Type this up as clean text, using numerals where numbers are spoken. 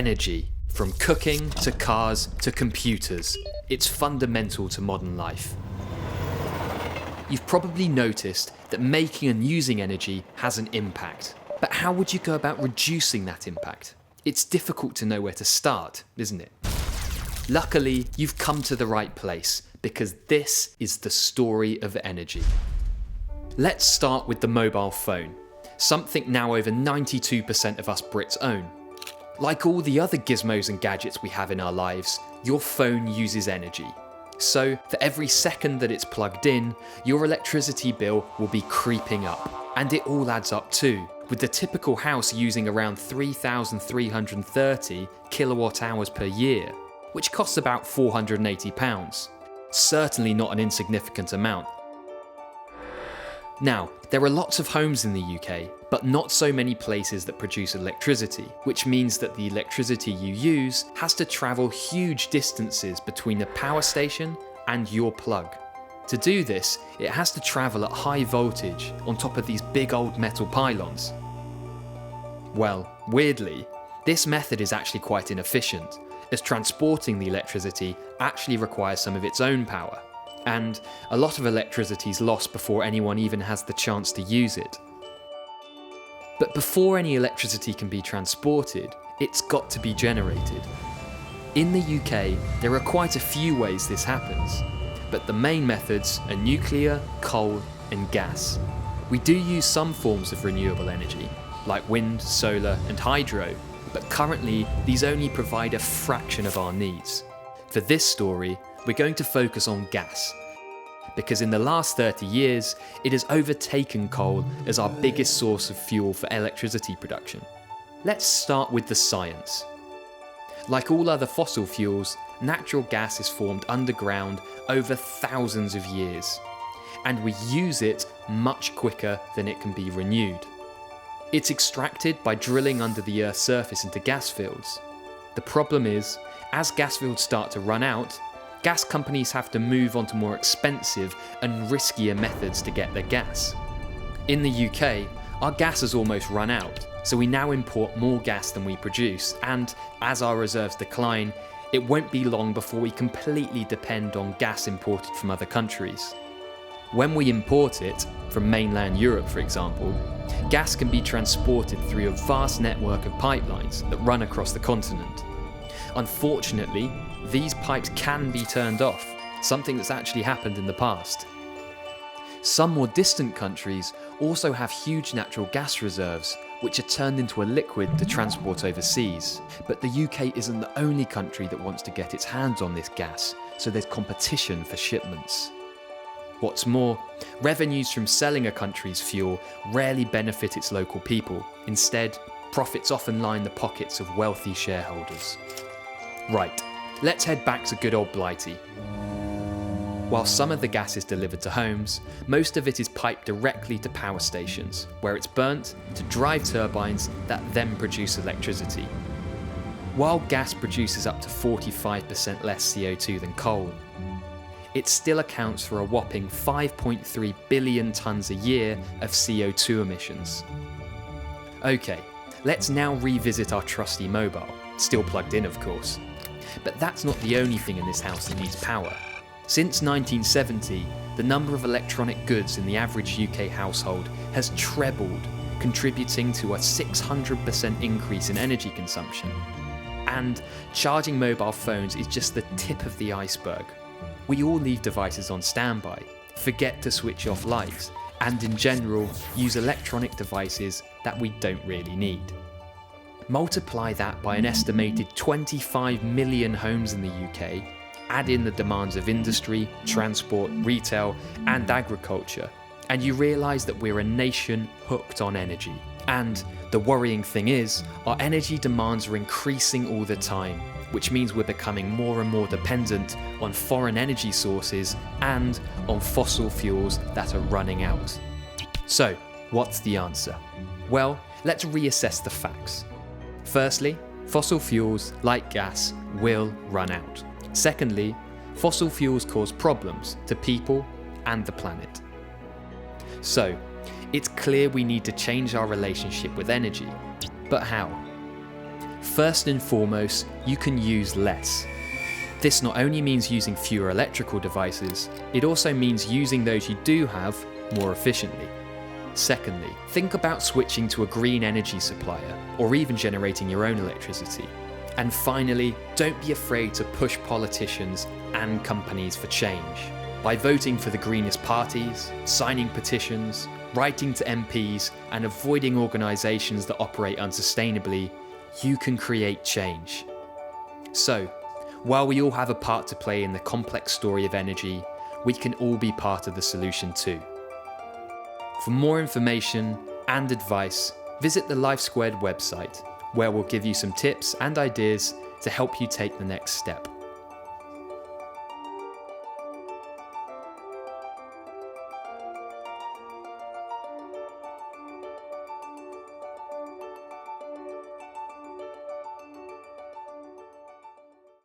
Energy. From cooking to cars to computers, it's fundamental to modern life. You've probably noticed that making and using energy has an impact. But how would you go about reducing that impact? It's difficult to know where to start, isn't it? Luckily, you've come to the right place, because this is the story of energy. Let's start with the mobile phone, something now over 92% of us Brits own. Like all the other gizmos and gadgets we have in our lives, your phone uses energy. So, for every second that it's plugged in, your electricity bill will be creeping up. And it all adds up too, with the typical house using around 3,330 kilowatt hours per year, which costs about £480. Certainly not an insignificant amount. Now, there are lots of homes in the UK, but not so many places that produce electricity, which means that the electricity you use has to travel huge distances between the power station and your plug. To do this, it has to travel at high voltage on top of these big old metal pylons. Well, weirdly, this method is actually quite inefficient, as transporting the electricity actually requires some of its own power. And a lot of electricity is lost before anyone even has the chance to use it. But before any electricity can be transported, it's got to be generated. In the UK, there are quite a few ways this happens, but the main methods are nuclear, coal, and gas. We do use some forms of renewable energy, like wind, solar, and hydro, but currently these only provide a fraction of our needs. For this story, we're going to focus on gas, because in the last 30 years, it has overtaken coal as our biggest source of fuel for electricity production. Let's start with the science. Like all other fossil fuels, natural gas is formed underground over thousands of years, and we use it much quicker than it can be renewed. It's extracted by drilling under the Earth's surface into gas fields. The problem is, as gas fields start to run out, gas companies have to move on to more expensive and riskier methods to get their gas. In the UK, our gas has almost run out, so we now import more gas than we produce, and as our reserves decline, it won't be long before we completely depend on gas imported from other countries. When we import it, from mainland Europe for example, gas can be transported through a vast network of pipelines that run across the continent. Unfortunately, these pipes can be turned off, something that's actually happened in the past. Some more distant countries also have huge natural gas reserves, which are turned into a liquid to transport overseas. But the UK isn't the only country that wants to get its hands on this gas, so there's competition for shipments. What's more, revenues from selling a country's fuel rarely benefit its local people. Instead, profits often line the pockets of wealthy shareholders. Right, let's head back to good old Blighty. While some of the gas is delivered to homes, most of it is piped directly to power stations, where it's burnt to drive turbines that then produce electricity. While gas produces up to 45% less CO2 than coal, it still accounts for a whopping 5.3 billion tonnes a year of CO2 emissions. Okay, let's now revisit our trusty mobile, still plugged in of course. But that's not the only thing in this house that needs power. Since 1970, the number of electronic goods in the average UK household has trebled, contributing to a 600% increase in energy consumption. And charging mobile phones is just the tip of the iceberg. We all leave devices on standby, forget to switch off lights, and in general, use electronic devices that we don't really need. Multiply that by an estimated 25 million homes in the UK, add in the demands of industry, transport, retail, and agriculture, and you realise that we're a nation hooked on energy. And the worrying thing is, our energy demands are increasing all the time, which means we're becoming more and more dependent on foreign energy sources and on fossil fuels that are running out. So, what's the answer? Well, let's reassess the facts. Firstly, fossil fuels, like gas, will run out. Secondly, fossil fuels cause problems to people and the planet. So, it's clear we need to change our relationship with energy. But how? First and foremost, you can use less. This not only means using fewer electrical devices, it also means using those you do have more efficiently. Secondly, think about switching to a green energy supplier or even generating your own electricity. And finally, don't be afraid to push politicians and companies for change. By voting for the greenest parties, signing petitions, writing to MPs, and avoiding organisations that operate unsustainably, you can create change. So, while we all have a part to play in the complex story of energy, we can all be part of the solution too. For more information and advice, visit the Life Squared website, where we'll give you some tips and ideas to help you take the next step.